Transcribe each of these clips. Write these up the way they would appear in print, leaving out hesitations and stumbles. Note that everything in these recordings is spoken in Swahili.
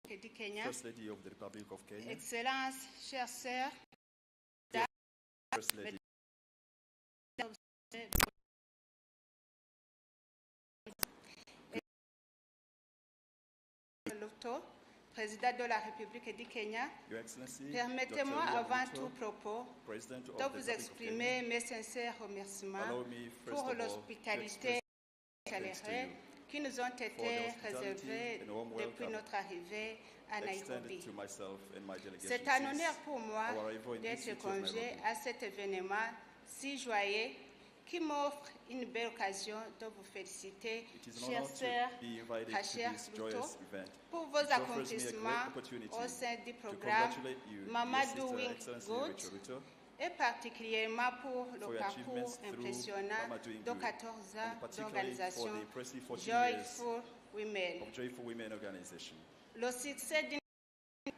du Kenya, First Lady of the Republic of Kenya, Excellences, chères sœurs, First Lady, Président de la République du Kenya, Your Excellency, permettez-moi Dr. avant Ruto, tout propos President of de the vous Republic of exprimer Kenya, mes sincères remerciements allow me first pour of all to l'hospitalité express thanks to chaleureuse you qui nous ont été for the hospitality réservées and warm depuis welcome notre arrivée à Nairobi. extended to myself and my delegation C'est un honneur since pour moi our arrival in this d'être city of convié Nairobi. à cet événement si joyeux qui m'offre une belle occasion de vous féliciter, It is an chères honor sœurs, to be invited to chers this Ruto, joyous event. pour vos It offers me a great accomplissements opportunity au sein du to programme congratulate you, dear Mamadou Sister Wing Excellency Good, Rachel Ruto, et particulièrement pour for le your parcours achievements through impressionnant Mama Doing de Good, 14 and ans particularly for d'organisation the impressive 14 years Joyful Women. of Joyful Women Organization. Le succès d'une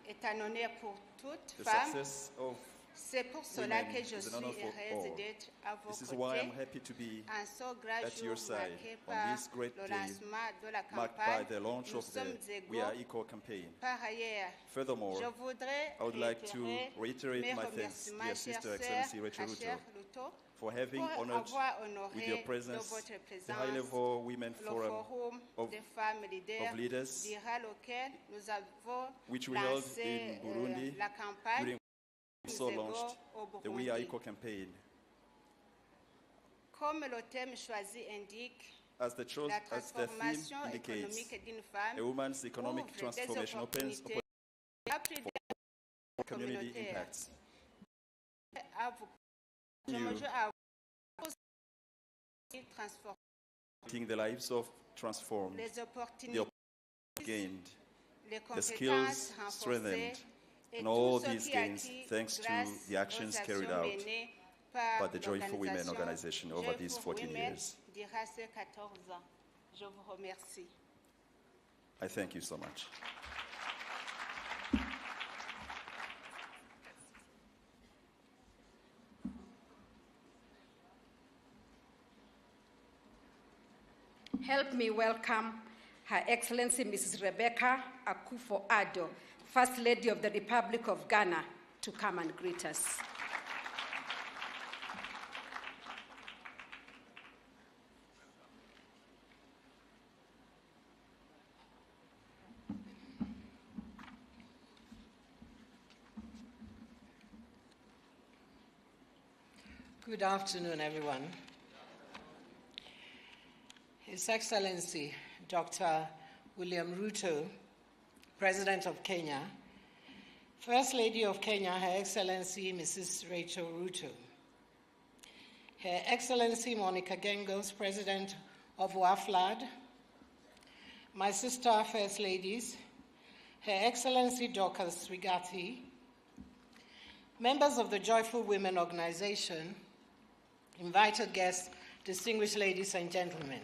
est un honneur pour toute The femme. success of C'est pour cela women que je is suis an honor for heureuse all. d'être à vos This is why I'm côtés happy to be en ce grand at jour your side marqué on par this great le day, lancement de la marked by campagne the launch Nous of the sommes We Are égaux. Equal campaign. Par ailleurs, Furthermore, je voudrais I would like to réitérer reiterate mes my thanks, remerciements, dear chères Sister sœurs, Excellency Rachel à Ruto, chère Ruto, for having pour honored avoir with honoré your de presence votre the présence high-level Women le Forum forum of- des femmes leaders, durant lequel nous avons which we held lancé in Burundi la campagne during we also Nous égaux launched au the We Are Burundi. Equal campaign. Comme le thème choisi indique, As the theme la transformation indicates, économique d'une femme a woman's economic ouvre des transformation opens opportunités à plus de community communautaires. impacts. À vous, je You. me joins à vous transformer Making the lives of transformed, les the opportunités, opportunities gained, les the compétences skills renforcées strengthened, et and tout all ce these qui est gains acquis thanks to grâce the actions aux carried actions out menées par by the Joyful Women l'organisation Organization over these Joyful 14 Women years. durant ces 14 ans. Je vous remercie. I thank you so much. Help me welcome Her Excellency Mrs. Rebecca Akufo-Addo, First Lady of the Republic of Ghana, to come and greet us. Good afternoon, everyone. His Excellency, Dr. William Ruto, President of Kenya, First Lady of Kenya, Her Excellency Mrs. Rachel Ruto, Her Excellency Monica Gengos, President of WAFLAD, my sister First Ladies, Her Excellency Dorcas Rigati, members of the Joyful Women Organization, invited guests, distinguished ladies and gentlemen.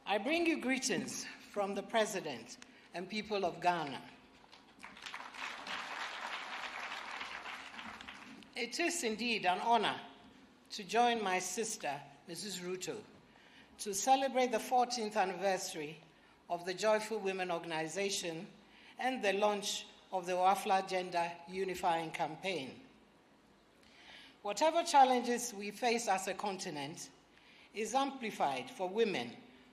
I bring you greetings from the President and people of Ghana. It is indeed an honor to join my sister, Mrs. Ruto, to celebrate the 14th anniversary of the Joyful Women Organization and the launch of the WAFLA Gender Unifying Campaign. Whatever challenges we face as a continent is amplified for women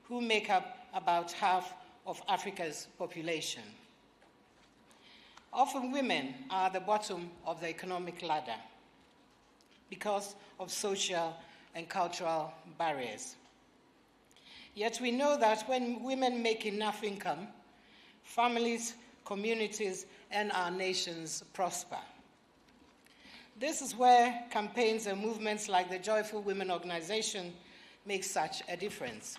who make up about half of Africa's population. Often women are at the bottom of the economic ladder because of social and cultural barriers. Yet we know that when women make enough income, families, communities, and our nations prosper. This is where campaigns and movements like the Joyful Women Organization make such a difference.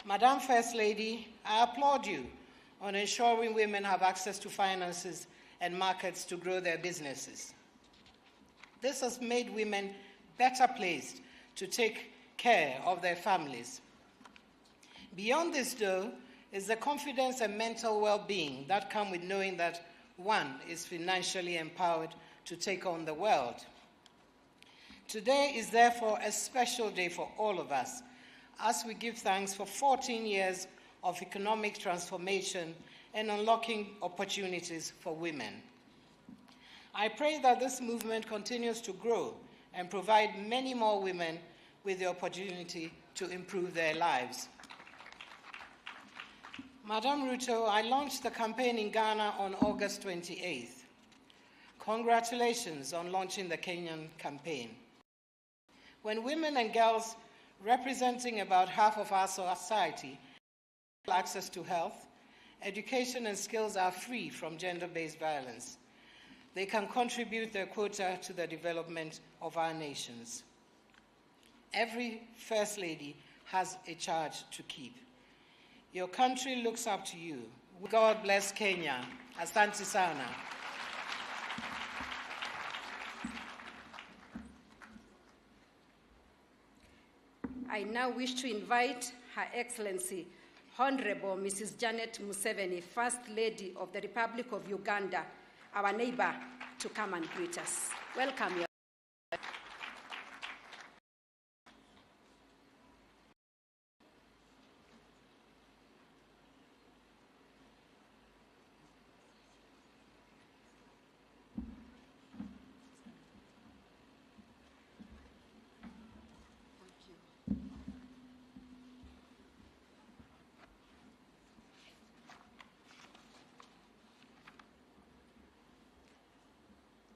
Madam First Lady, I applaud you on ensuring women have access to finances and markets to grow their businesses. This has made women better placed to take care of their families. Beyond this, though, is the confidence and mental well-being that come with knowing that one is financially empowered to take on the world. Today is therefore a special day for all of us as we give thanks for 14 years of economic transformation and unlocking opportunities for women. I pray that this movement continues to grow and provide many more women with the opportunity to improve their lives. Madam Ruto, I launched the campaign in Ghana on August 28th. Congratulations on launching the Kenyan campaign. When women and girls representing about half of our society have access to health, education, and skills are free from gender-based violence, they can contribute their quota to the development of our nations. Every First Lady has a charge to keep. Your country looks up to you. God bless Kenya. Asante sana. I now wish to invite Her Excellency, Honorable Mrs. Janet Museveni, First Lady of the Republic of Uganda, our neighbor, to come and greet us. Welcome, Your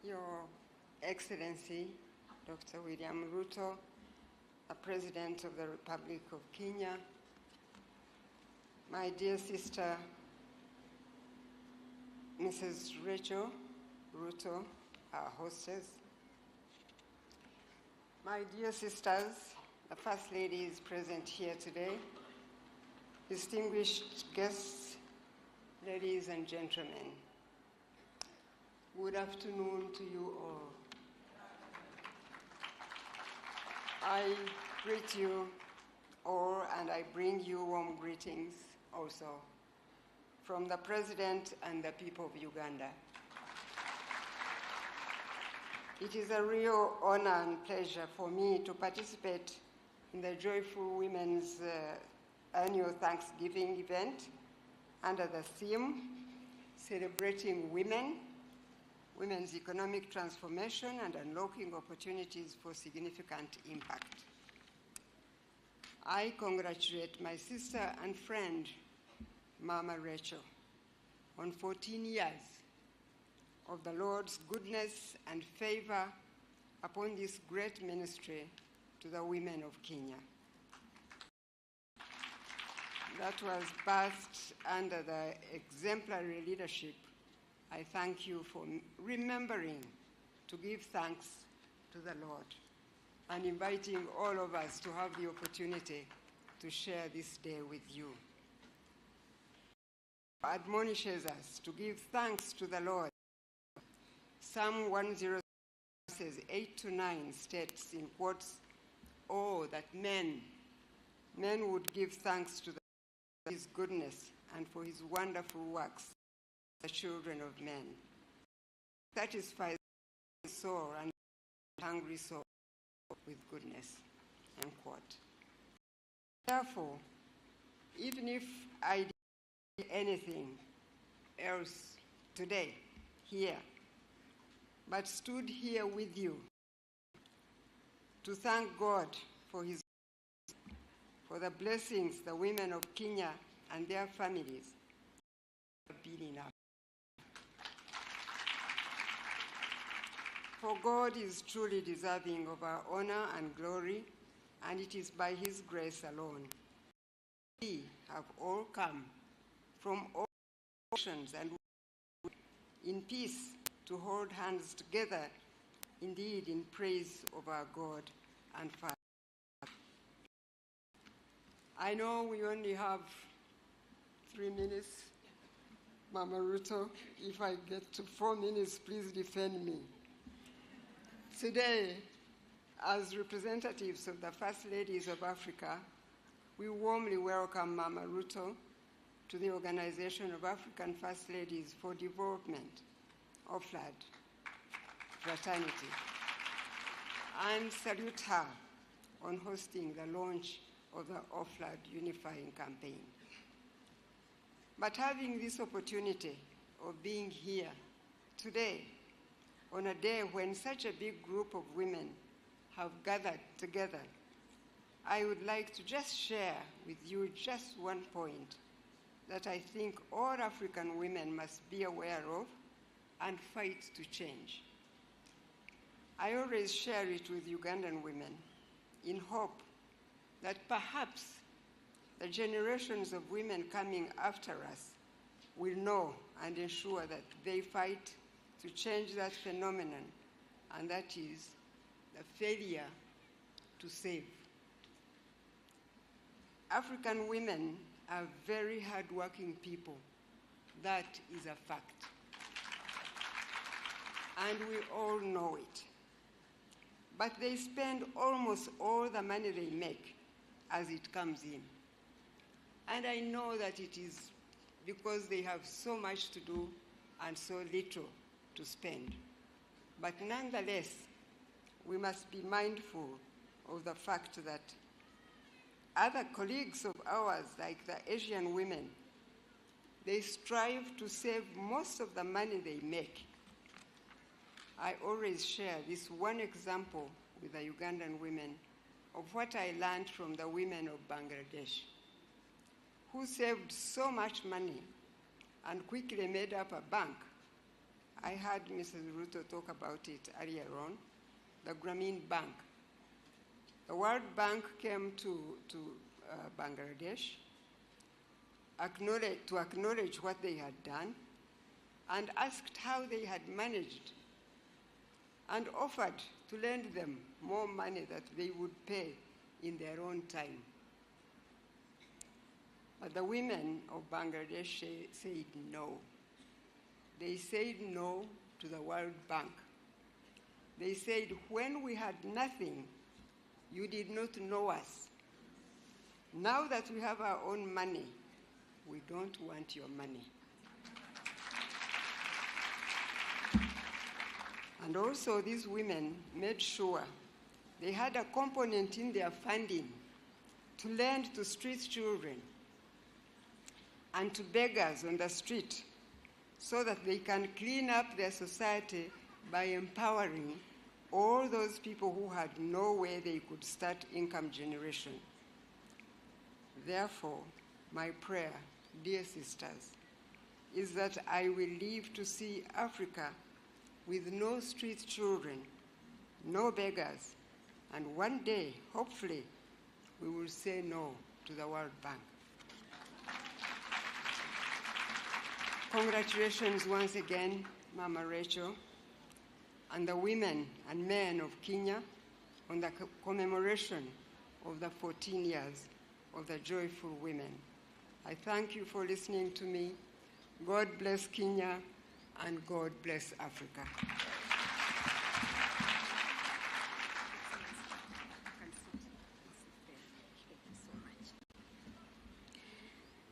Your Excellency, Dr. William Ruto, the President of the Republic of Kenya, my dear sister, Mrs. Rachel Ruto, our hostess, my dear sisters, the First Lady is present here today, distinguished guests, ladies and gentlemen. Good afternoon to you all. I greet you all, and I bring you warm greetings also from the President and the people of Uganda. It is a real honor and pleasure for me to participate in the Joyful Women's annual Thanksgiving event under the theme, Celebrating Women, Women's Economic Transformation and Unlocking Opportunities for Significant Impact. I congratulate my sister and friend, Mama Rachel, on 14 years of the Lord's goodness and favor upon this great ministry to the women of Kenya. That was birthed under the exemplary leadership. I thank you for remembering to give thanks to the Lord and inviting all of us to have the opportunity to share this day with you. Admonishes us to give thanks to the Lord. Psalm 106 says 8-9 states in quotes, "Oh, that men would give thanks to his goodness and for his wonderful works, the children of men. Satisfies the soul and hungry soul with goodness," end quote. Therefore, even if I did anything else today, here, but stood here with you to thank God for the blessings the women of Kenya and their families have been enough. For God is truly deserving of our honor and glory, and it is by his grace alone. We have all come from all nations and in peace to hold hands together, indeed in praise of our God and Father. I know we only have 3 minutes. Mama Ruto, if I get to 4 minutes, please defend me. Today, as representatives of the First Ladies of Africa, we warmly welcome Mama Ruto to the Organization of African First Ladies for Development, OFLAD fraternity, and salute her on hosting the launch of the OFLAD Unifying Campaign. But having this opportunity of being here today, on a day when such a big group of women have gathered together, I would like to just share with you just one point that I think all African women must be aware of and fight to change. I always share it with Ugandan women in hope that perhaps the generations of women coming after us will know and ensure that they fight to change that phenomenon, and that is the failure to save. African women are very hardworking people. That is a fact. And we all know it. But they spend almost all the money they make as it comes in. And I know that it is because they have so much to do and so little to spend. But nonetheless, we must be mindful of the fact that other colleagues of ours, like the Asian women, they strive to save most of the money they make. I always share this one example with the Ugandan women of what I learned from the women of Bangladesh, who saved so much money and quickly made up a bank. I heard Mrs. Ruto talk about it earlier on, the Grameen Bank. The World Bank came to Bangladesh to acknowledge what they had done and asked how they had managed and offered to lend them more money that they would pay in their own time. But the women of Bangladesh said no. They said no to the World Bank. They said, when we had nothing, you did not know us. Now that we have our own money, we don't want your money. And also these women made sure they had a component in their funding to lend to street children and to beggars on the street so that they can clean up their society by empowering all those people who had no way they could start income generation. Therefore, my prayer, dear sisters, is that I will live to see Africa with no street children, no beggars, and one day, hopefully, we will say no to the World Bank. Congratulations once again, Mama Rachel, and the women and men of Kenya on the commemoration of the 14 years of the Joyful Women. I thank you for listening to me. God bless Kenya, and God bless Africa.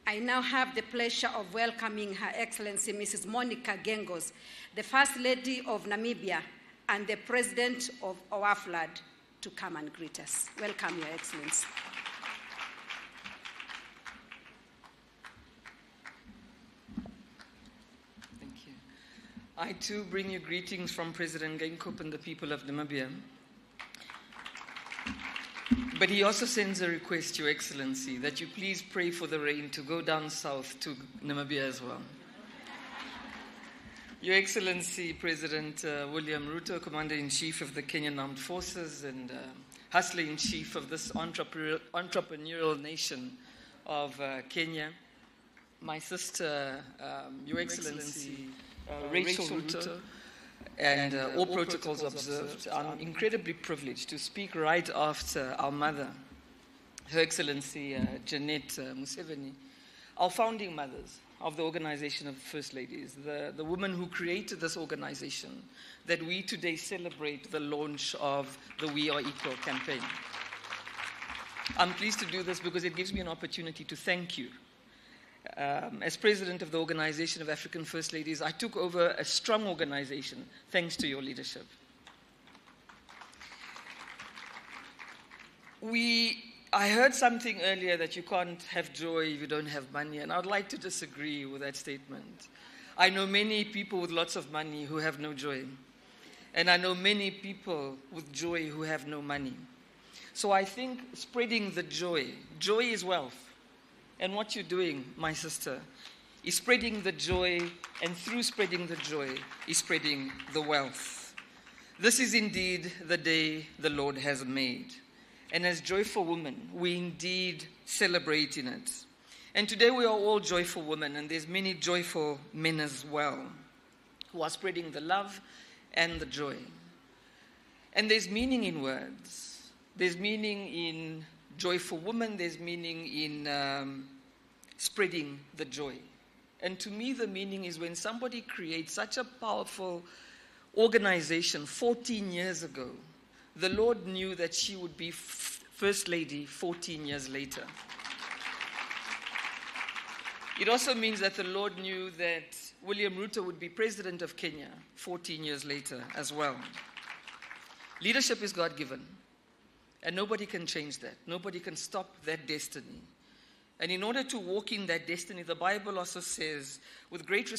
I now have the pleasure of welcoming Her Excellency Mrs. Monica Gengos, the First Lady of Namibia and the President of OAFLAD, to come and greet us. Welcome, Your Excellency. Thank you. I too bring you greetings from President Geingob and the people of Namibia. But he also sends a request, Your Excellency, that you please pray for the rain to go down south to Namibia as well. Your Excellency, President William Ruto, Commander-in-Chief of the Kenyan Armed Forces and Hustler-in-Chief of this entrepreneurial nation of Kenya, my sister, Your Excellency, Rachel Ruto, and all protocols observed, I'm incredibly privileged to speak right after our mother, Her Excellency Janet Museveni, our founding mothers of the Organization of First Ladies, the woman who created this organization that we today celebrate the launch of the We Are Equal campaign. I'm pleased to do this because it gives me an opportunity to thank you. As president of the Organization of African First Ladies, I took over a strong organization thanks to your leadership. We I heard something earlier that you can't have joy if you don't have money, and I'd like to disagree with that statement. I know many people with lots of money who have no joy, and I know many people with joy who have no money. So I think spreading the joy is wealth. And what you're doing, my sister, is spreading the joy, and through spreading the joy is spreading the wealth. This is indeed the day the Lord has made. And as joyful women, we indeed celebrate in it. And today we are all joyful women, and there's many joyful men as well who are spreading the love and the joy. And there's meaning in words. There's meaning in joyful women. There's meaning in spreading the joy. And to me, the meaning is when somebody creates such a powerful organization 14 years ago, the Lord knew that she would be First Lady 14 years later. It also means that the Lord knew that William Ruto would be President of Kenya 14 years later as well. Leadership is God-given, and nobody can change that. Nobody can stop that destiny. And in order to walk in that destiny, the Bible also says, with great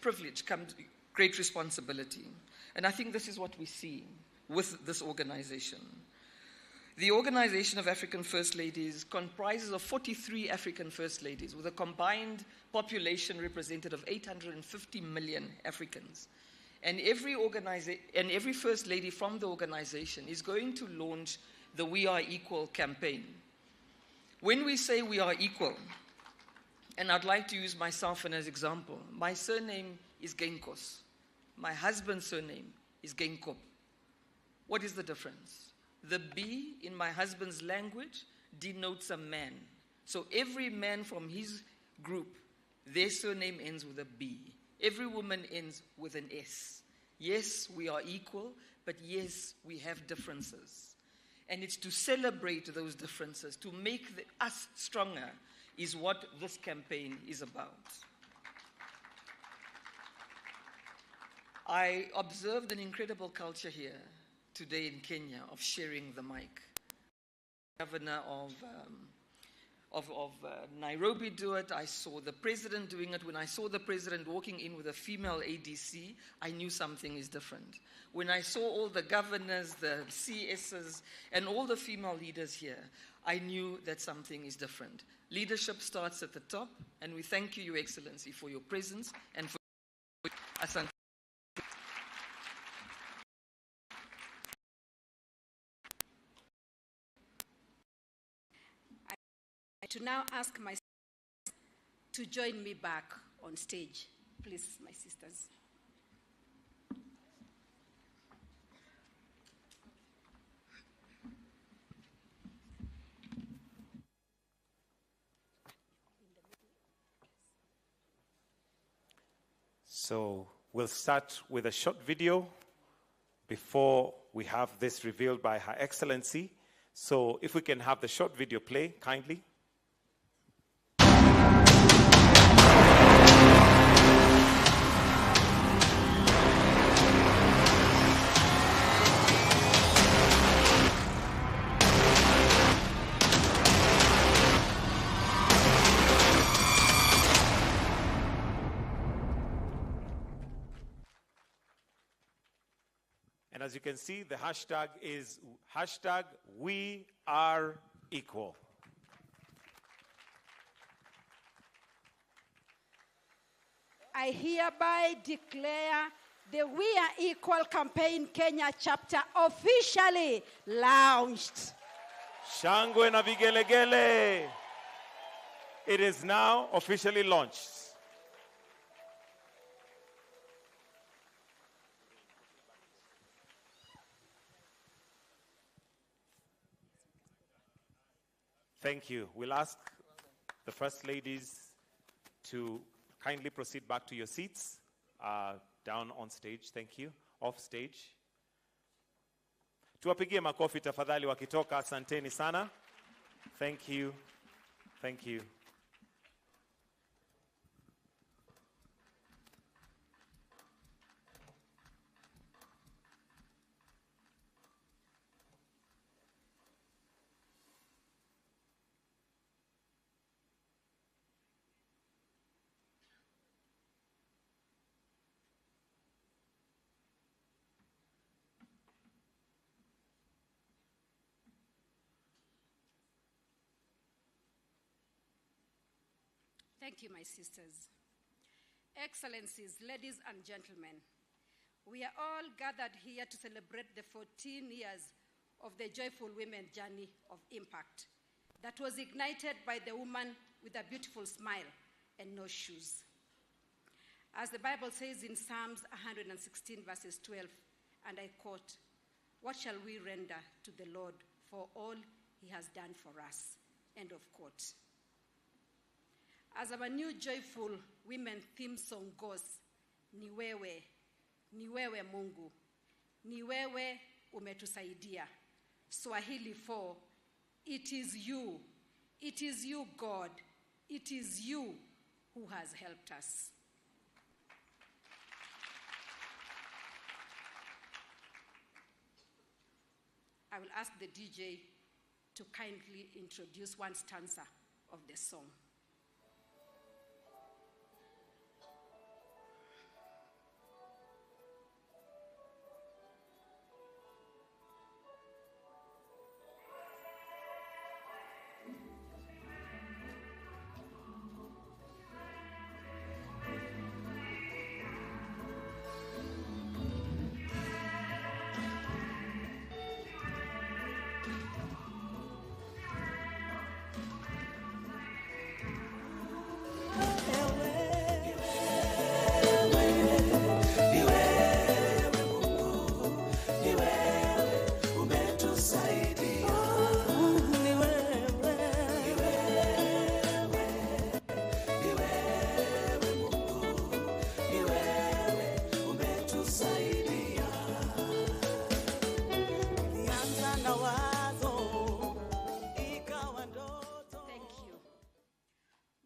privilege comes great responsibility. And I think this is what we see with this organization. The Organization of African First Ladies comprises of 43 African First Ladies with a combined population represented of 850 million Africans. And every First Lady from the organization is going to launch the We Are Equal campaign. When we say we are equal, and I'd like to use myself as an example, my surname is Genkos. My husband's surname is Genkop. What is the difference? The B in my husband's language denotes a man. So every man from his group, their surname ends with a B. Every woman ends with an S. Yes, we are equal, but yes, we have differences. And it's to celebrate those differences, to make us stronger, is what this campaign is about. I observed an incredible culture here today in Kenya of sharing the mic. Governor of Nairobi do it. I saw the president doing it. When I saw the president walking in with a female ADC, I knew something is different. When I saw all the governors, the CSs, and all the female leaders here, I knew that something is different. Leadership starts at the top, and we thank you, Your Excellency, for your presence and for Asante. To now ask my sisters to join me back on stage. Please, my sisters. So we'll start with a short video before we have this revealed by Her Excellency. So if we can have the short video play, kindly. And as you can see, the hashtag is hashtag We Are Equal. I hereby declare the We Are Equal campaign Kenya chapter officially launched. Shangwe na vigelegele. It is now officially launched. Thank you. We'll ask the First Ladies to kindly proceed back to your seats, down on stage. Thank you. Off stage. Tuwapigie makofi tafadhali wakitoka. Asanteni sana. Thank you. Thank you. Thank you, my sisters. Excellencies, ladies and gentlemen, we are all gathered here to celebrate the 14 years of the Joyful Women journey of impact that was ignited by the woman with a beautiful smile and no shoes. As the Bible says in Psalms 116 verses 12, and I quote, "What shall we render to the Lord for all he has done for us?" End of quote. As our new Joyful Women theme song goes, ni wewe Mungu, ni wewe umetusaidia. Swahili 4, it is you God, it is you who has helped us. I will ask the DJ to kindly introduce one stanza of the song.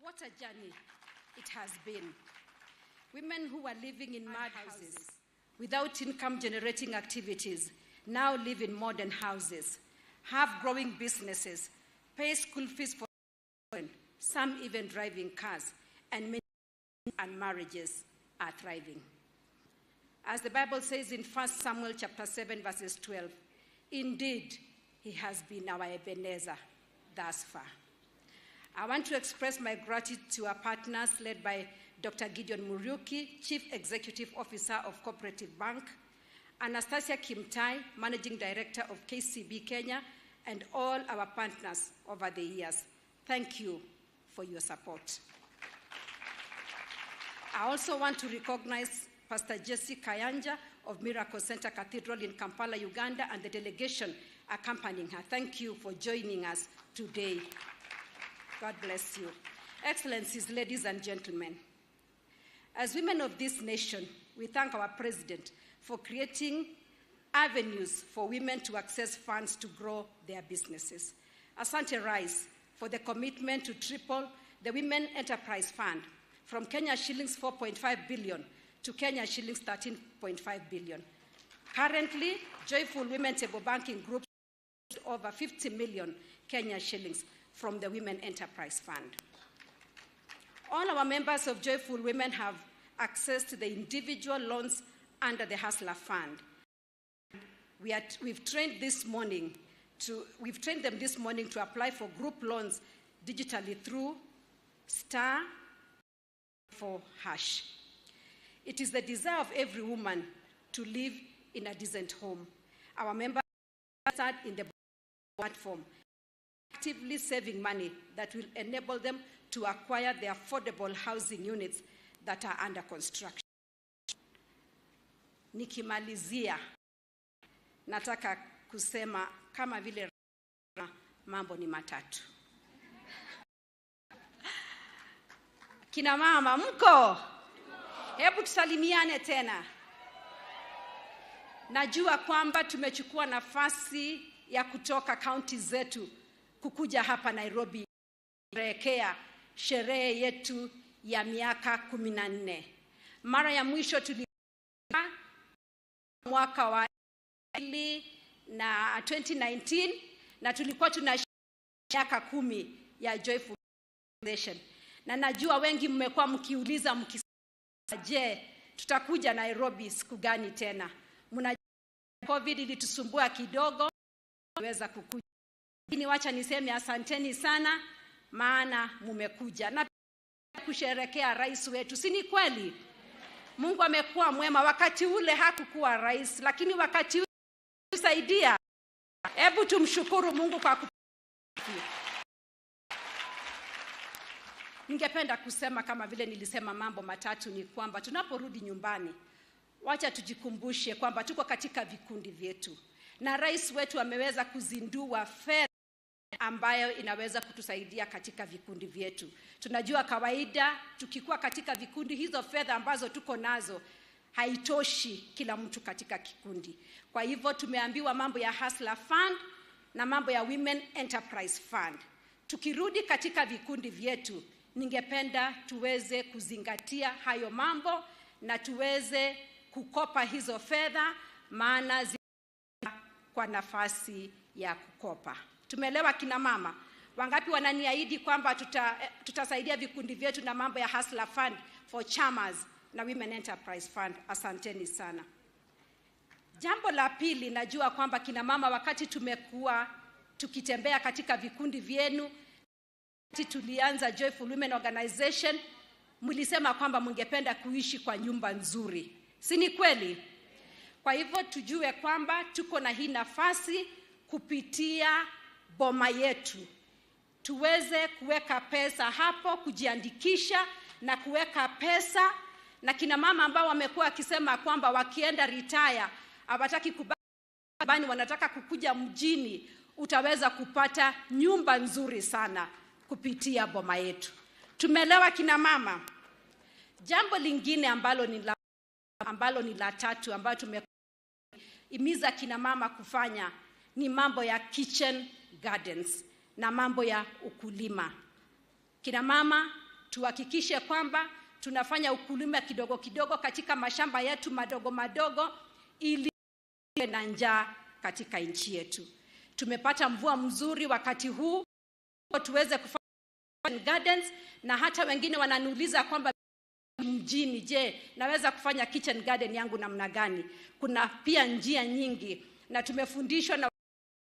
What a journey it has been. Women who were living in mud houses without income-generating activities now live in modern houses, have growing businesses, pay school fees for children, some even driving cars, and many and marriages are thriving. As the Bible says in 1 Samuel chapter 7, verses 12, indeed, he has been our Ebenezer thus far. I want to express my gratitude to our partners led by Dr. Gideon Muriuki, Chief Executive Officer of Cooperative Bank, Anastasia Kimtai, Managing Director of KCB Kenya, and all our partners over the years. Thank you for your support. I also want to recognize Pastor Jesse Kayanja of Miracle Center Cathedral in Kampala, Uganda, and the delegation accompanying her. Thank you for joining us today. God bless you. Excellencies, ladies and gentlemen, as women of this nation, we thank our President for creating avenues for women to access funds to grow their businesses. Asante Rais for the commitment to triple the Women Enterprise Fund from Kenya shillings 4.5 billion to Kenya shillings 13.5 billion. Currently, Joyful Women Table Banking Group over 50 million Kenya shillings from the Women Enterprise Fund. All our members of Joyful Women have access to the individual loans under the Hustler Fund. We've trained them this morning to apply for group loans digitally through *4#. It is the desire of every woman to live in a decent home. Our members are in the platform, actively saving money that will enable them to acquire the affordable housing units that are under construction. Nikimalizia, nataka kusema kama vile mambo ni matatu. Kina mama mko? Hebu tusalimiane tena. Najua kwamba tumechukua nafasi ya kutoka kaunti zetu kukuja hapa Nairobi kusherehekea sherehe yetu ya miaka 14. Mara ya mwisho tulikuwa mwaka wa 2019 na tulikuwa tuna miaka 10 ya Joyful Nation. Na najua wengi mmekuwa mkiuliza je, tutakuja Nairobi siku gani tena? Mnajua COVID ilitusumbua kidogo, tuweza kukuja. Lakini wacha niseme asanteni sana maana mmekuja. Na kusherekea rais wetu, si ni kweli? Mungu amekuwa mwema. Wakati ule hakukuwa rais, lakini wakati ule kusaidia. Hebu tumshukuru Mungu kwa Ningependa kusema kama vile nilisema mambo matatu, ni kwamba tunaporudi nyumbani, wacha tujikumbushe kwamba tuko katika vikundi vyetu, na rais wetu ameweza kuzindua fedha ambayo inaweza kutusaidia katika vikundi vyetu. Tunajua kawaida tukikuwa katika vikundi, hizo fedha ambazo tuko nazo haitoshi kila mtu katika kikundi. Kwa hivyo tumeambiwa mambo ya Hustler Fund na mambo ya Women Enterprise Fund. Tukirudi katika vikundi vyetu, ningependa tuweze kuzingatia hayo mambo na tuweze kukopa hizo fedha, maana kwa nafasi ya kukopa. Tumeelewa kina mama? Wangapi wananiahidi kwamba tutasaidia vikundi vyetu na mambo ya Hustler Fund for Chamas na Women Enterprise Fund? Asanteni sana. Jambo la pili, najua kwamba kina mama, wakati tumekuwa tukitembea katika vikundi vyenu, tulianza Joyful Women Organization, mlisema kwamba mngependa kuishi kwa nyumba nzuri, si ni kweli? Kwa hivyo tujue kwamba tuko na hii nafasi kupitia boma yetu, tuweze kuweka pesa hapo, kujiandikisha na kuweka pesa. Na kina mama ambao wamekuwa wakisema kwamba wakienda retire hawataki kubaki, wanataka kukuja mjini, utaweza kupata nyumba nzuri sana kupitia boma yetu. Tumeelewa kina mama? Jambo lingine ambalo ni la tatu ambayo tumehimiza kina mama kufanya ni mambo ya kitchen gardens na mambo ya ukulima. Kina mama, tuhakikishe kwamba tunafanya ukulima kidogo kidogo katika mashamba yetu madogo madogo, ili na njaa katika nchi yetu. Tumepata mvua mzuri wakati huu, tuweze kufanya gardens, na hata wengine wananiuliza kwamba mjini, je, naweza kufanya kitchen garden yangu namna gani? Kuna pia njia nyingi, na tumefundishwa na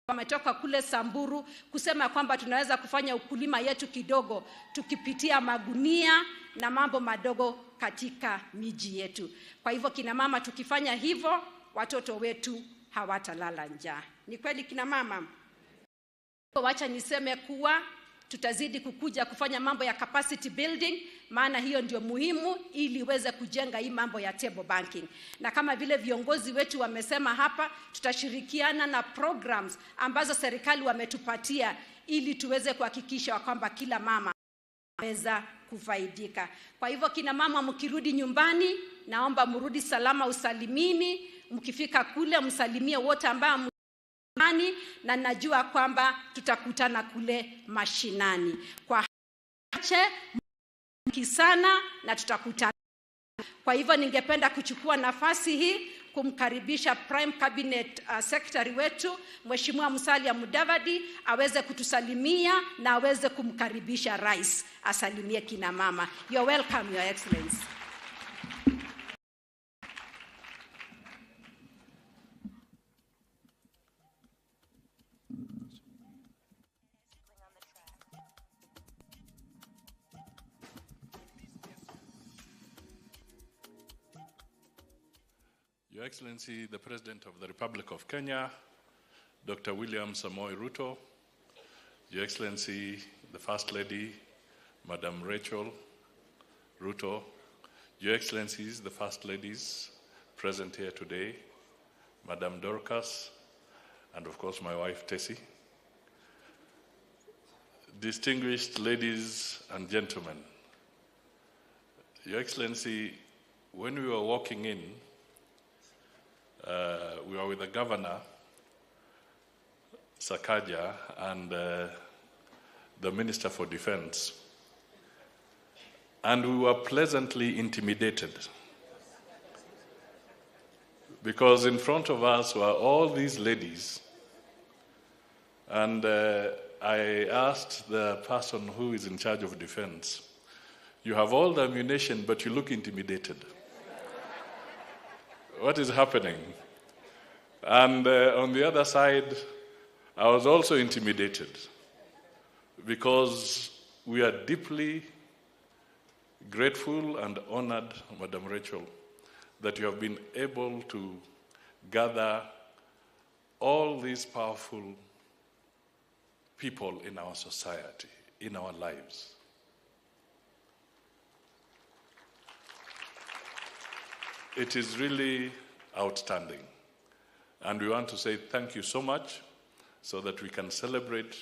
wametoka kule Samburu kusema kwamba tunaweza kufanya ukulima yetu kidogo tukipitia magunia na mambo madogo katika miji yetu. Kwa hivyo kina mama, tukifanya hivyo, watoto wetu hawatalala njaa. Ni kweli kina mama? Wacha niseme kuwa tutazidi kukuja kufanya mambo ya capacity building, maana hiyo ndio muhimu ili iweze kujenga hii mambo ya table banking. Na kama vile viongozi wetu wamesema hapa, tutashirikiana na programs ambazo serikali wametupatia ili tuweze kuhakikisha kwamba kila mama anaweza kufaidika. Kwa hivyo kina mama, mkirudi nyumbani, naomba mrudi salama usalimini. Mkifika kule, msalimie wote ambao mashinani, na najua kwamba tutakutana kule mashinani. Kwa sana na tutakutana. Kwa hivyo ningependa kuchukua nafasi hii kumkaribisha Prime Cabinet Secretary wetu Mheshimiwa Musalia Mudavadi aweze kutusalimia na aweze kumkaribisha rais asalimie kina mama. You're welcome, Your Excellency. Your Excellency, the President of the Republic of Kenya, Dr. William Samoei Ruto, Your Excellency, the First Lady, Madam Rachel Ruto, Your Excellencies, the First Ladies present here today, Madam Dorcas, and of course my wife Tessie, distinguished ladies and gentlemen, Your Excellency, when we were walking in, we were with the Governor, Sakaja, and the Minister for Defense, and we were pleasantly intimidated because in front of us were all these ladies, and I asked the person who is in charge of defense, "You have all the ammunition, but you look intimidated. What is happening?" And on the other side, I was also intimidated because we are deeply grateful and honored, Madam Rachel, that you have been able to gather all these powerful people in our society, in our lives. It is really outstanding. And we want to say thank you so much so that we can celebrate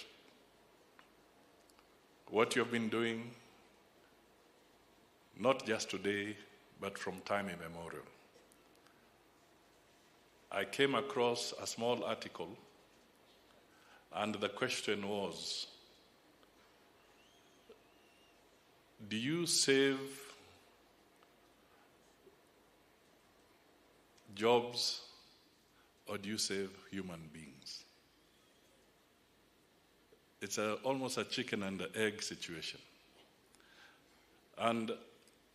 what you have been doing, not just today, but from time immemorial. I came across a small article, and the question was, do you save jobs or do you save human beings? It's almost a chicken and the egg situation. And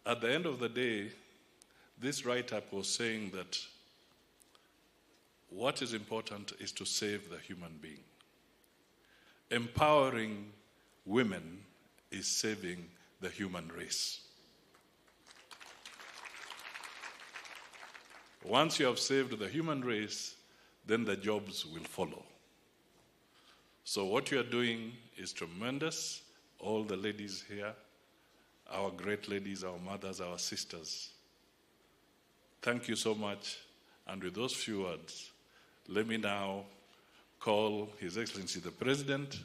at the end of the day, this write-up was saying that what is important is to save the human being. Empowering women is saving the human race. Once you have saved the human race, then the jobs will follow. So what you are doing is tremendous. All the ladies here, our great ladies, our mothers, our sisters, thank you so much. And with those few words, let me now call His Excellency the President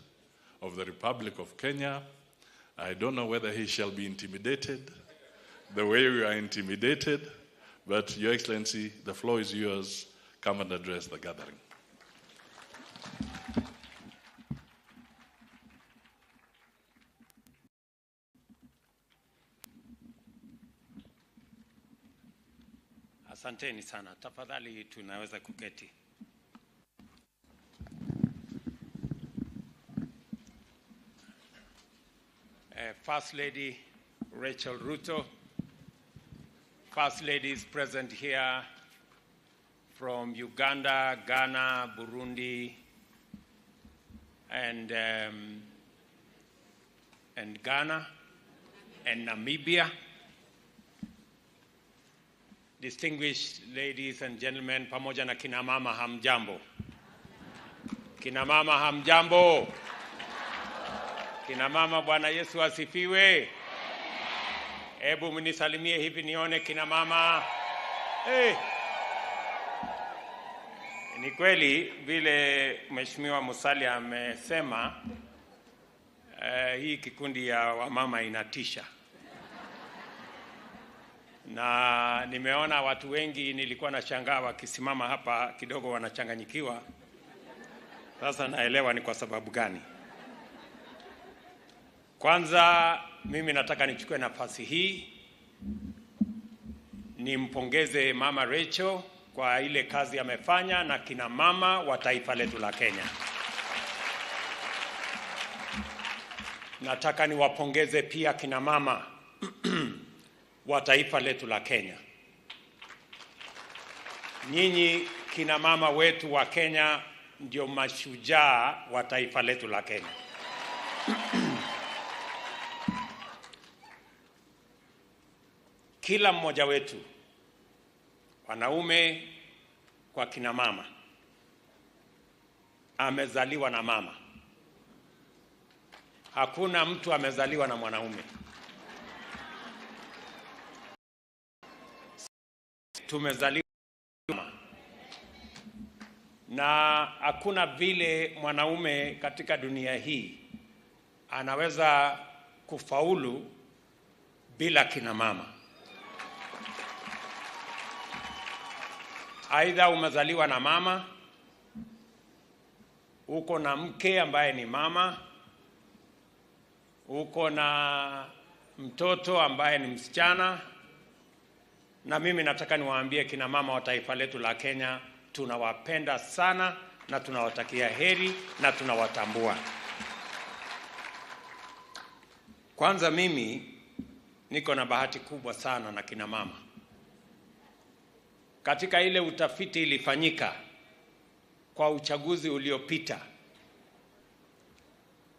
of the Republic of Kenya. I don't know whether he shall be intimidated the way we are intimidated, but Your Excellency, the floor is yours. Come and address the gathering. Asanteni sana. Tafadhali tunaweza kuketi. First Lady Rachel Ruto, First Ladies present here from Uganda, Ghana, Burundi, and Ghana, and Namibia. Distinguished ladies and gentlemen, pamoja na kina mama hamjambo. Kina mama hamjambo. Kina mama, Bwana Yesu asifiwe. Hebu mnisalimie hivi nione kina mama. Hey. Ni kweli vile Mheshimiwa Musalia amesema, hii kikundi ya wamama inatisha. Na nimeona watu wengi, nilikuwa nashangaa wakisimama hapa kidogo wanachanganyikiwa. Sasa naelewa ni kwa sababu gani. Kwanza mimi nataka nichukue nafasi hii nimpongeze Mama Rachel kwa ile kazi amefanya na kina mama wa taifa letu la Kenya. Nataka niwapongeze pia kina mama wa taifa letu la Kenya. Nyinyi kina mama wetu wa Kenya ndio mashujaa wa taifa letu la Kenya. Kila mmoja wetu, wanaume kwa kina mama, amezaliwa na mama. Hakuna mtu amezaliwa na mwanaume. Tumezaliwa na mama. Na hakuna vile mwanaume katika dunia hii anaweza kufaulu bila kina mama. Aidha umezaliwa na mama, uko na mke ambaye ni mama, uko na mtoto ambaye ni msichana. Na mimi nataka niwaambie kina mama wa taifa letu la Kenya, tunawapenda sana na tunawatakia heri na tunawatambua. Kwanza mimi niko na bahati kubwa sana na kina mama. Katika ile utafiti ilifanyika kwa uchaguzi uliopita,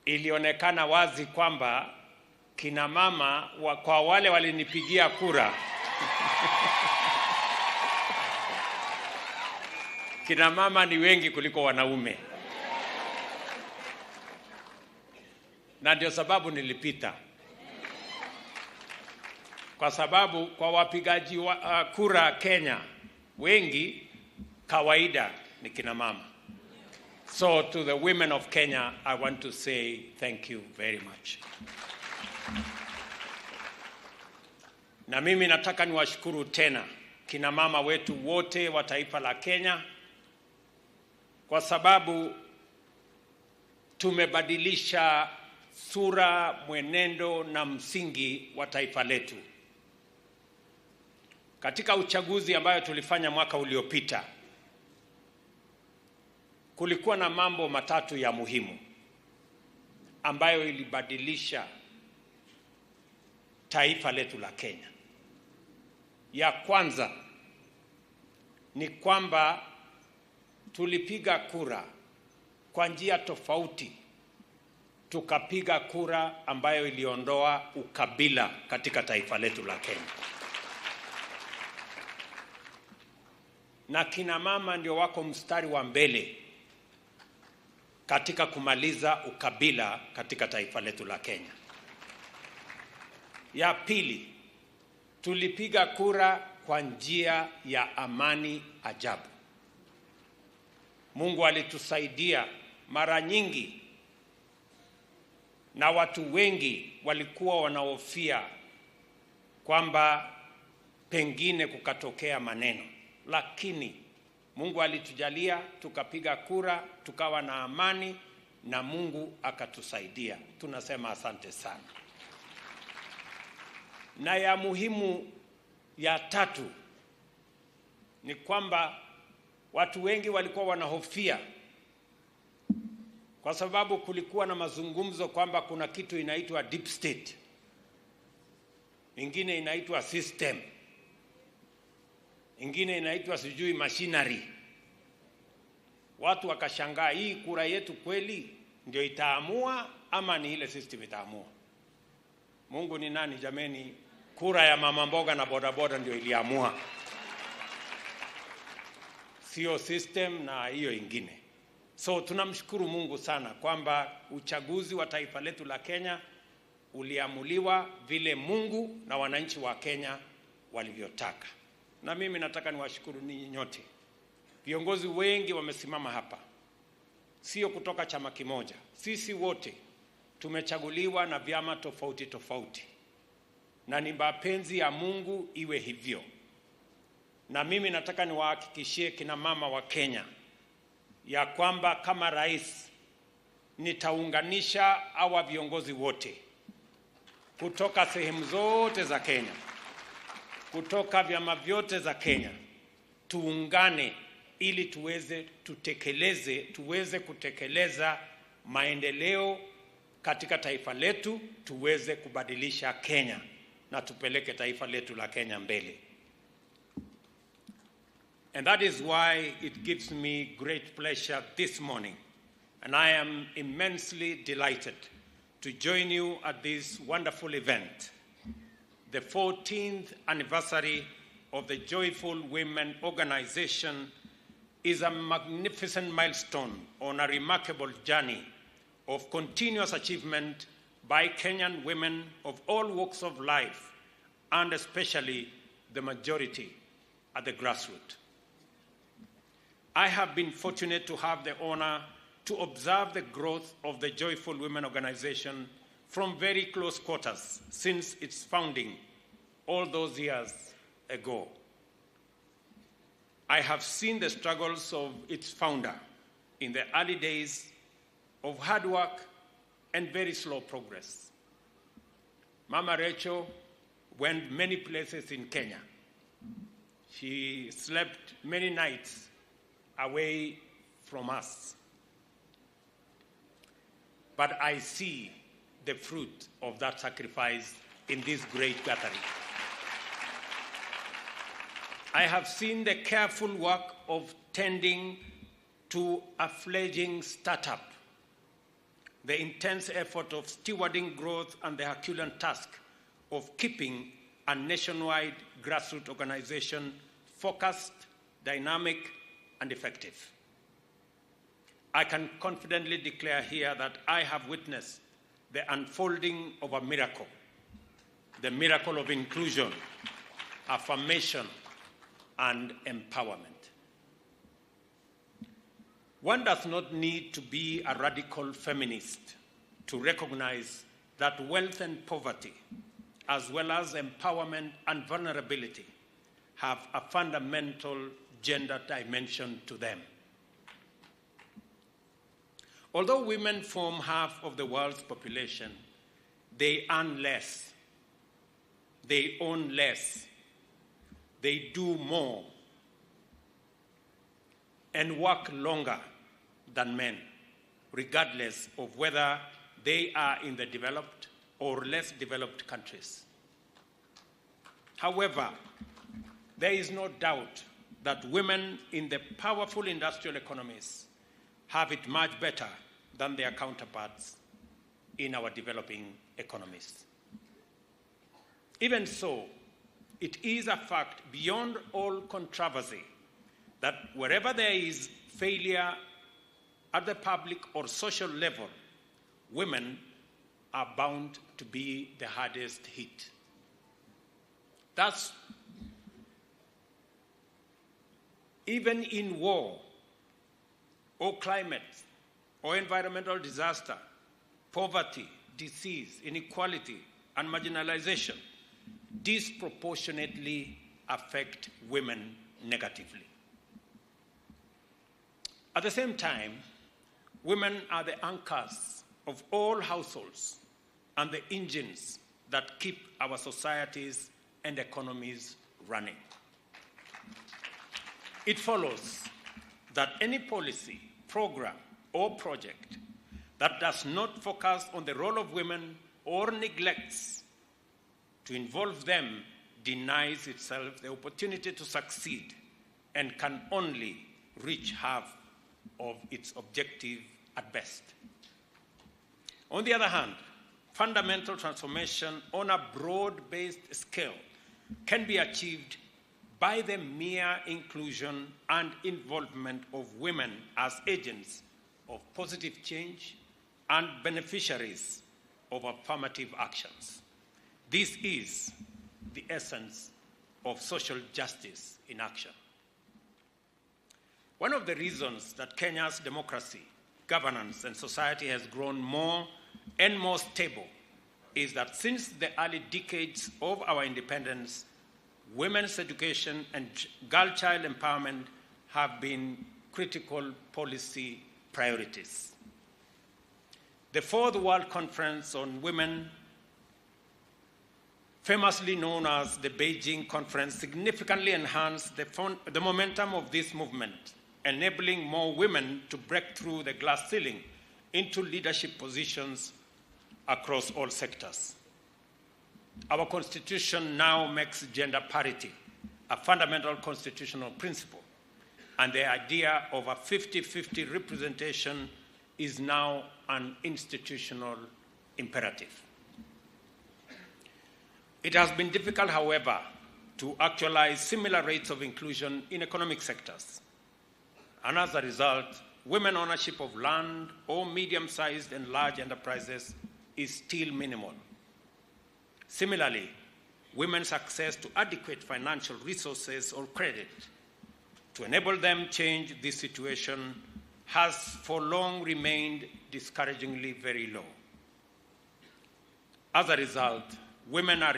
ilionekana wazi kwamba kina mama kwa wale walinipigia kura kina mama ni wengi kuliko wanaume, na ndio sababu nilipita, kwa sababu kwa wapigaji wa kura Kenya wengi kawaida ni kina mama. So to the women of Kenya, I want to say thank you very much. Na mimi nataka niwashukuru tena kina mama wetu wote wa taifa la Kenya, kwa sababu tumebadilisha sura, mwenendo na msingi wa taifa letu. Katika uchaguzi ambayo tulifanya mwaka uliopita, kulikuwa na mambo matatu ya muhimu ambayo ilibadilisha taifa letu la Kenya. Ya kwanza ni kwamba tulipiga kura kwa njia tofauti. Tukapiga kura ambayo iliondoa ukabila katika taifa letu la Kenya. Na kina mama ndio wako mstari wa mbele katika kumaliza ukabila katika taifa letu la Kenya. Ya pili, tulipiga kura kwa njia ya amani ajabu. Mungu alitusaidia mara nyingi, na watu wengi walikuwa wanahofia kwamba pengine kukatokea maneno, lakini Mungu alitujalia, tukapiga kura, tukawa na amani, na Mungu akatusaidia. Tunasema asante sana. Na ya muhimu ya tatu ni kwamba watu wengi walikuwa wanahofia, kwa sababu kulikuwa na mazungumzo kwamba kuna kitu inaitwa deep state, ingine inaitwa system, ingine inaitwa sijui machinery. Watu wakashangaa, hii kura yetu kweli ndio itaamua ama ni ile system itaamua? Mungu ni nani jameni? Kura ya mama mboga na bodaboda ndio iliamua, sio system na hiyo ingine. So tunamshukuru Mungu sana kwamba uchaguzi wa taifa letu la Kenya uliamuliwa vile Mungu na wananchi wa Kenya walivyotaka. Na mimi nataka niwashukuru ninyi nyote. Viongozi wengi wamesimama hapa, sio kutoka chama kimoja. Sisi wote tumechaguliwa na vyama tofauti tofauti, na ni mapenzi ya Mungu iwe hivyo. Na mimi nataka niwahakikishie kina mama wa Kenya ya kwamba kama rais nitaunganisha hawa viongozi wote kutoka sehemu zote za Kenya, kutoka vyama vyote za Kenya, tuungane ili tuweze kutekeleza maendeleo katika taifa letu, tuweze kubadilisha Kenya na tupeleke taifa letu la Kenya mbele. And that is why it gives me great pleasure this morning, and I am immensely delighted to join you at this wonderful event, the 14th anniversary of the Joyful Women Organization is a magnificent milestone on a remarkable journey of continuous achievement by Kenyan women of all walks of life, and especially the majority at the grassroots. I have been fortunate to have the honor to observe the growth of the Joyful Women Organization from very close quarters since its founding all those years ago. I have seen the struggles of its founder in the early days of hard work and very slow progress. Mama Rachel went many places in Kenya. She slept many nights away from us. But I see the fruit of that sacrifice in this great gathering. I have seen the careful work of tending to a fledgling startup the intense effort of stewarding growth and the Herculean task of keeping a nationwide grassroots organization focused, dynamic, and effective. I can confidently declare here that I have witnessed the unfolding of a miracle, the miracle of inclusion, affirmation, and empowerment. One does not need to be a radical feminist to recognize that wealth and poverty, as well as empowerment and vulnerability, have a fundamental gender dimension to them. Although women form half of the world's population, they earn less, they own less, they do more, and work longer than men, regardless of whether they are in the developed or less developed countries. However, there is no doubt that women in the powerful industrial economies have it much better than their counterparts in our developing economies. Even so, it is a fact beyond all controversy that wherever there is failure at the public or social level, women are bound to be the hardest hit. Thus, even in war or climate or environmental disaster, poverty, disease, inequality, and marginalization disproportionately affect women negatively. At the same time, women are the anchors of all households and the engines that keep our societies and economies running. It follows that any policy, program, or project that does not focus on the role of women or neglects to involve them denies itself the opportunity to succeed and can only reach half of its objective at best. On the other hand, fundamental transformation on a broad-based scale can be achieved by the mere inclusion and involvement of women as agents of positive change and beneficiaries of affirmative actions. This is the essence of social justice in action. One of the reasons that Kenya's democracy, governance, and society has grown more and more stable is that since the early decades of our independence, women's education and girl-child empowerment have been critical policy priorities. The Fourth World Conference on Women, famously known as the Beijing Conference, significantly enhanced the momentum of this movement, enabling more women to break through the glass ceiling into leadership positions across all sectors. Our Constitution now makes gender parity a fundamental constitutional principle, and the idea of a 50-50 representation is now an institutional imperative. It has been difficult, however, to actualize similar rates of inclusion in economic sectors. And as a result, women ownership of land or medium-sized and large enterprises is still minimal. Similarly, women's access to adequate financial resources or credit to enable them change this situation has for long remained discouragingly very low. As a result, women are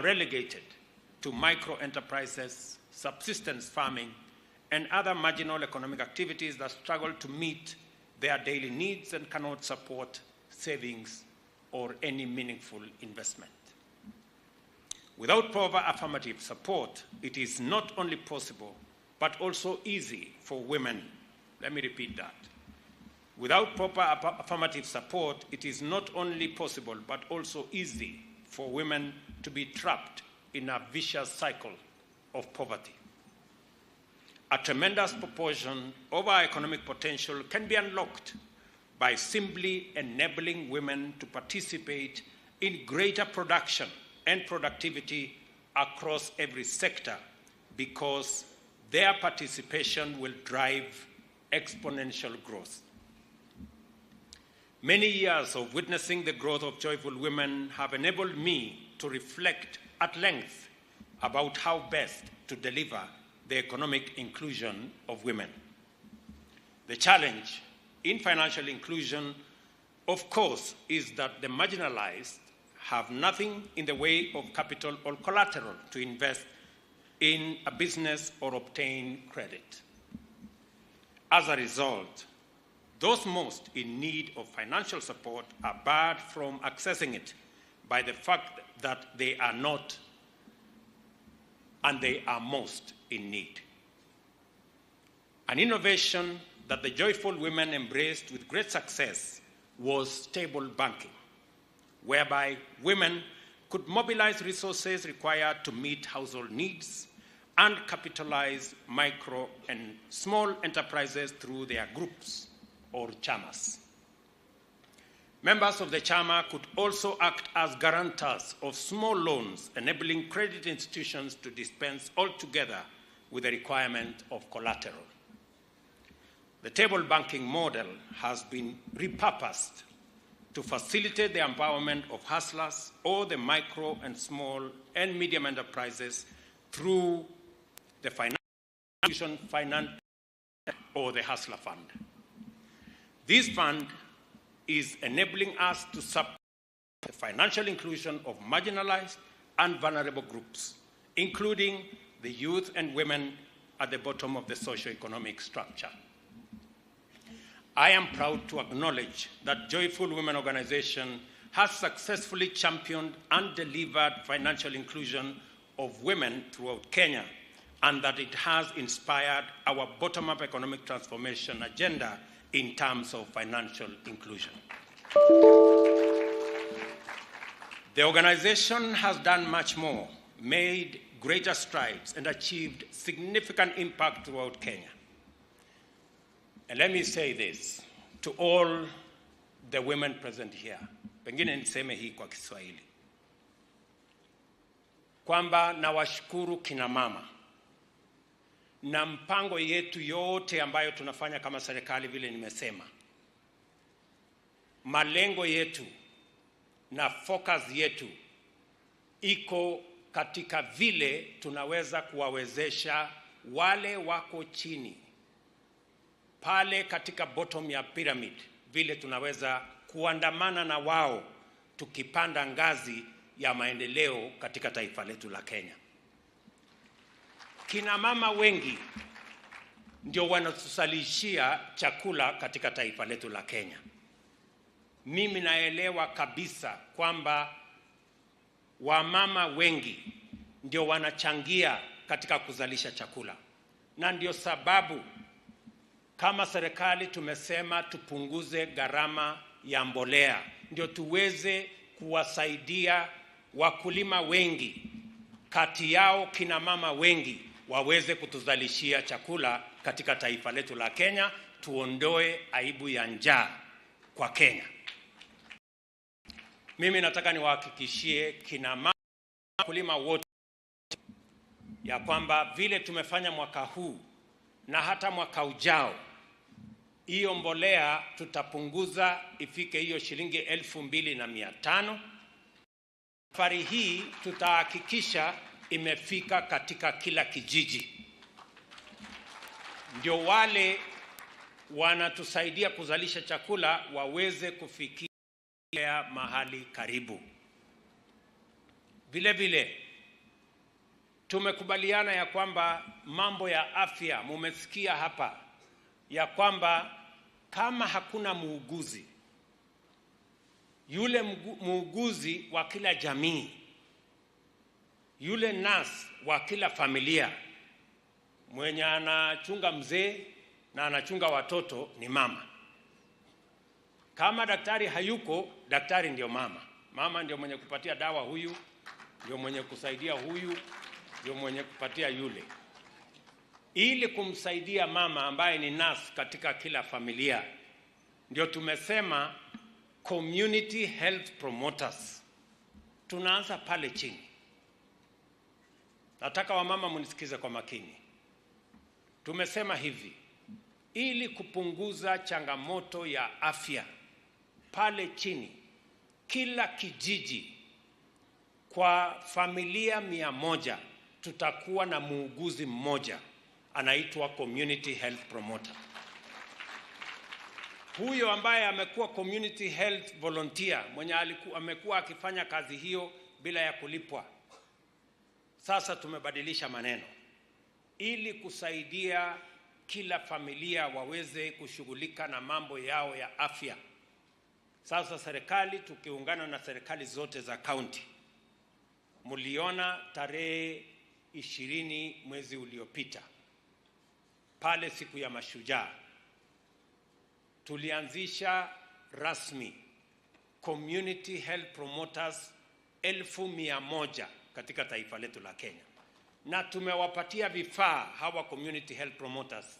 relegated to micro-enterprises, subsistence farming, and other marginal economic activities that struggle to meet their daily needs and cannot support savings or any meaningful investment. Without proper affirmative support, it is not only possible, but also easy for women. Let me repeat that. Without proper affirmative support, it is not only possible, but also easy for women to be trapped in a vicious cycle of poverty. A tremendous proportion of our economic potential can be unlocked by simply enabling women to participate in greater production and productivity across every sector, because their participation will drive exponential growth. Many years of witnessing the growth of joyful women have enabled me to reflect at length about how best to deliver the economic inclusion of women. The challenge in financial inclusion, of course, is that the marginalized have nothing in the way of capital or collateral to invest in a business or obtain credit. As a result, those most in need of financial support are barred from accessing it by the fact that they are not and they are most in need. An innovation that the joyful women embraced with great success was stable banking, whereby women could mobilize resources required to meet household needs and capitalize micro and small enterprises through their groups or chamas. Members of the chama could also act as guarantors of small loans, enabling credit institutions to dispense altogether with the requirement of collateral. The table banking model has been repurposed to facilitate the empowerment of hustlers or the micro and small and medium enterprises through the financial finance or the Hustler Fund. This fund is enabling us to support the financial inclusion of marginalized and vulnerable groups, including the youth and women at the bottom of the socio-economic structure. I am proud to acknowledge that Joyful Women Organization has successfully championed and delivered financial inclusion of women throughout Kenya, and that it has inspired our bottom-up economic transformation agenda in terms of financial inclusion. The organization has done much more, made greater strides, and achieved significant impact throughout Kenya. And let me say this to all the women present here. Pengine niseme hii kwa Kiswahili. Kwamba nawashukuru kina mama na mpango yetu yote ambayo tunafanya kama serikali, vile nimesema. Malengo yetu na focus yetu iko katika vile tunaweza kuwawezesha wale wako chini pale katika bottom ya pyramid, vile tunaweza kuandamana na wao tukipanda ngazi ya maendeleo katika taifa letu la Kenya. Kina mama wengi ndio wanatusalishia chakula katika taifa letu la Kenya. Mimi naelewa kabisa kwamba wamama wengi ndio wanachangia katika kuzalisha chakula, na ndio sababu kama serikali tumesema tupunguze gharama ya mbolea, ndio tuweze kuwasaidia wakulima wengi, kati yao kina mama wengi, waweze kutuzalishia chakula katika taifa letu la Kenya, tuondoe aibu ya njaa kwa Kenya. Mimi nataka niwahakikishie kina mama wakulima wote ya kwamba vile tumefanya mwaka huu na hata mwaka ujao, hiyo mbolea tutapunguza ifike hiyo shilingi 2,500. Safari hii tutahakikisha imefika katika kila kijiji, ndio wale wanatusaidia kuzalisha chakula waweze kufikia mahali karibu. Vile vile tumekubaliana ya kwamba mambo ya afya, mumesikia hapa ya kwamba kama hakuna muuguzi, yule muuguzi wa kila jamii, yule nurse wa kila familia, mwenye anachunga mzee na anachunga watoto ni mama. Kama daktari hayuko, daktari ndio mama. Mama ndio mwenye kupatia dawa huyu, ndio mwenye kusaidia huyu, ndio mwenye kupatia yule. Ili kumsaidia mama ambaye ni nurse katika kila familia, ndio tumesema community health promoters. Tunaanza pale chini. Nataka wamama mnisikize kwa makini. Tumesema hivi, ili kupunguza changamoto ya afya pale chini, kila kijiji kwa familia 100 tutakuwa na muuguzi mmoja anaitwa community health promoter. Huyo ambaye amekuwa community health volunteer, mwenye amekuwa akifanya kazi hiyo bila ya kulipwa. Sasa tumebadilisha maneno ili kusaidia kila familia waweze kushughulika na mambo yao ya afya. Sasa serikali tukiungana na serikali zote za county, muliona tarehe 20 mwezi uliopita pale siku ya Mashujaa, tulianzisha rasmi community health promoters 1,100 katika taifa letu la Kenya, na tumewapatia vifaa hawa community health promoters,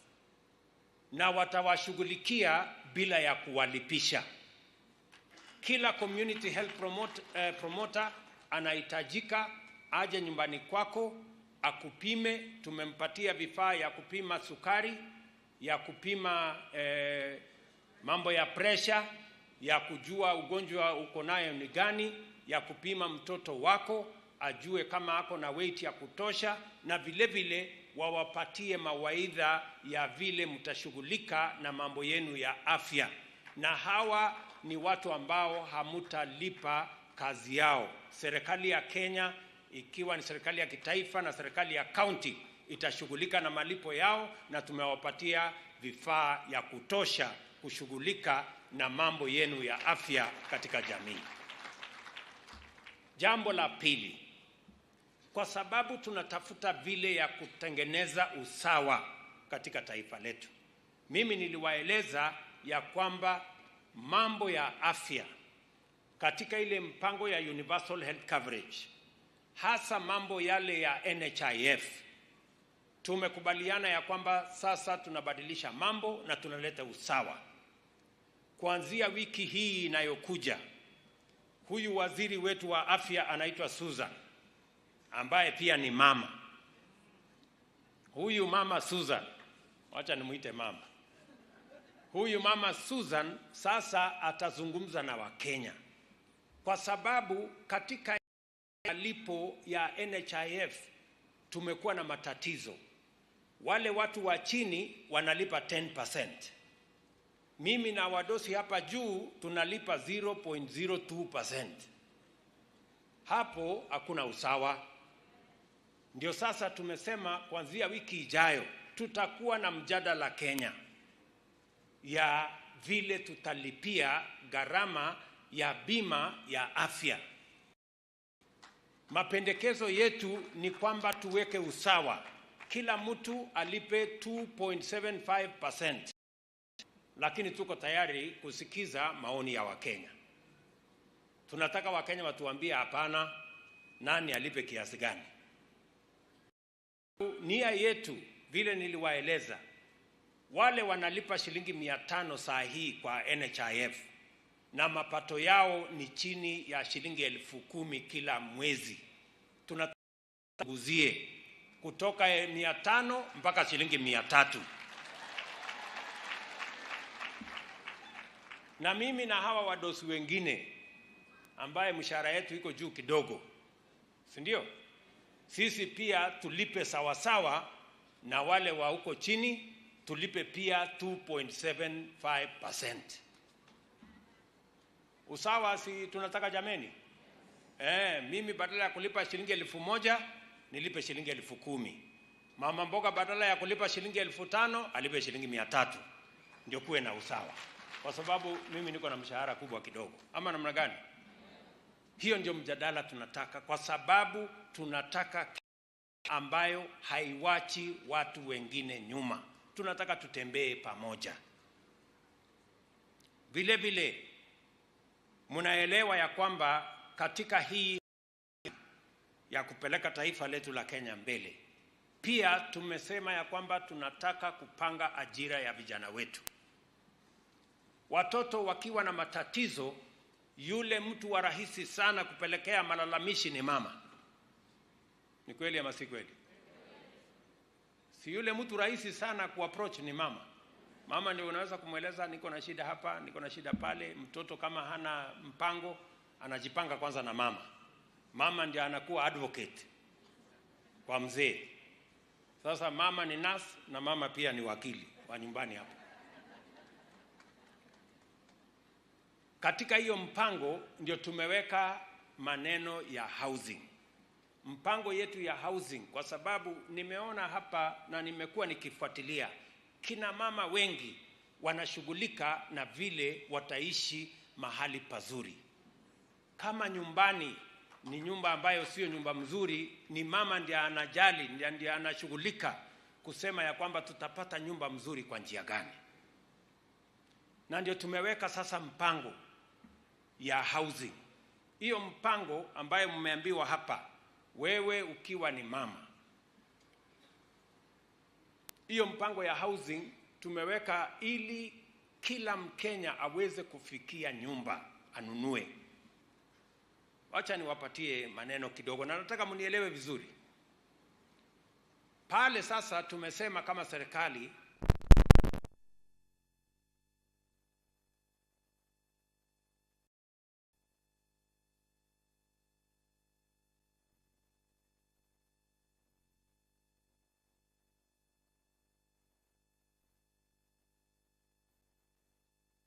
na watawashughulikia bila ya kuwalipisha. Kila community health promoter anahitajika aje nyumbani kwako akupime. Tumempatia vifaa ya kupima sukari, ya kupima mambo ya pressure, ya kujua ugonjwa uko nayo ni gani, ya kupima mtoto wako ajue kama ako na weight ya kutosha, na vile vile wawapatie mawaidha ya vile mtashughulika na mambo yenu ya afya. Na hawa ni watu ambao hamutalipa kazi yao. Serikali ya Kenya, ikiwa ni serikali ya kitaifa na serikali ya county, itashughulika na malipo yao, na tumewapatia vifaa ya kutosha kushughulika na mambo yenu ya afya katika jamii. Jambo la pili, kwa sababu tunatafuta vile ya kutengeneza usawa katika taifa letu, mimi niliwaeleza ya kwamba mambo ya afya katika ile mpango ya universal health coverage, hasa mambo yale ya NHIF, tumekubaliana ya kwamba sasa tunabadilisha mambo na tunaleta usawa. Kuanzia wiki hii inayokuja, huyu waziri wetu wa afya anaitwa Susan, ambaye pia ni mama. Huyu mama Susan, wacha nimuite mama. Huyu mama Susan sasa atazungumza na Wakenya, kwa sababu katika malipo ya NHIF tumekuwa na matatizo. Wale watu wa chini wanalipa 10%. Mimi na wadosi hapa juu tunalipa 0.02%. Hapo hakuna usawa. Ndio sasa tumesema kuanzia wiki ijayo tutakuwa na mjadala Kenya ya vile tutalipia gharama ya bima ya afya. Mapendekezo yetu ni kwamba tuweke usawa, kila mtu alipe 2.75%, lakini tuko tayari kusikiza maoni ya Wakenya. Tunataka Wakenya watuambie hapana, nani alipe kiasi gani. Nia yetu vile niliwaeleza, wale wanalipa shilingi 500 saa hii kwa NHIF na mapato yao ni chini ya shilingi 10,000 kila mwezi, tunataguzie kutoka 500 mpaka shilingi 300. Na mimi na hawa wadosi wengine ambaye mshahara yetu iko juu kidogo, si ndio? Sisi pia tulipe sawasawa na wale wa huko chini, tulipe pia 2.75%. Usawa si tunataka jameni? Mimi badala ya kulipa shilingi 1,000 nilipe shilingi 10,000. Mama mboga badala ya kulipa shilingi 5,000 alipe shilingi 300. Ndio kuwe na usawa. Kwa sababu mimi niko na mshahara kubwa kidogo. Ama namna gani? Hiyo ndio mjadala tunataka, kwa sababu tunataka ambayo haiwachi watu wengine nyuma. Tunataka tutembee pamoja. Vile vile mnaelewa ya kwamba katika hii ya kupeleka taifa letu la Kenya mbele, pia tumesema ya kwamba tunataka kupanga ajira ya vijana wetu. watoto wakiwa na matatizo, yule mtu wa rahisi sana kupelekea malalamishi ni mama. Ni kweli ama si kweli? Si yule mtu rahisi sana kuapproach ni mama. Mama ndio unaweza kumweleza niko na shida hapa, niko na shida pale. Mtoto kama hana mpango, anajipanga kwanza na mama. Mama ndiye anakuwa advocate kwa mzee. Sasa mama ni nurse na mama pia ni wakili wa nyumbani hapo. Katika hiyo mpango ndio tumeweka maneno ya housing. Mpango yetu ya housing, kwa sababu nimeona hapa na nimekuwa nikifuatilia, kina mama wengi wanashughulika na vile wataishi mahali pazuri. Kama nyumbani ni nyumba ambayo sio nyumba mzuri, ni mama ndiye anajali, ndiye anashughulika kusema ya kwamba tutapata nyumba mzuri kwa njia gani. Na ndio tumeweka sasa mpango ya housing. Hiyo mpango ambayo mmeambiwa hapa, wewe ukiwa ni mama, hiyo mpango ya housing tumeweka ili kila Mkenya aweze kufikia nyumba anunue. Wacha niwapatie maneno kidogo na nataka mnielewe vizuri. Pale sasa tumesema kama serikali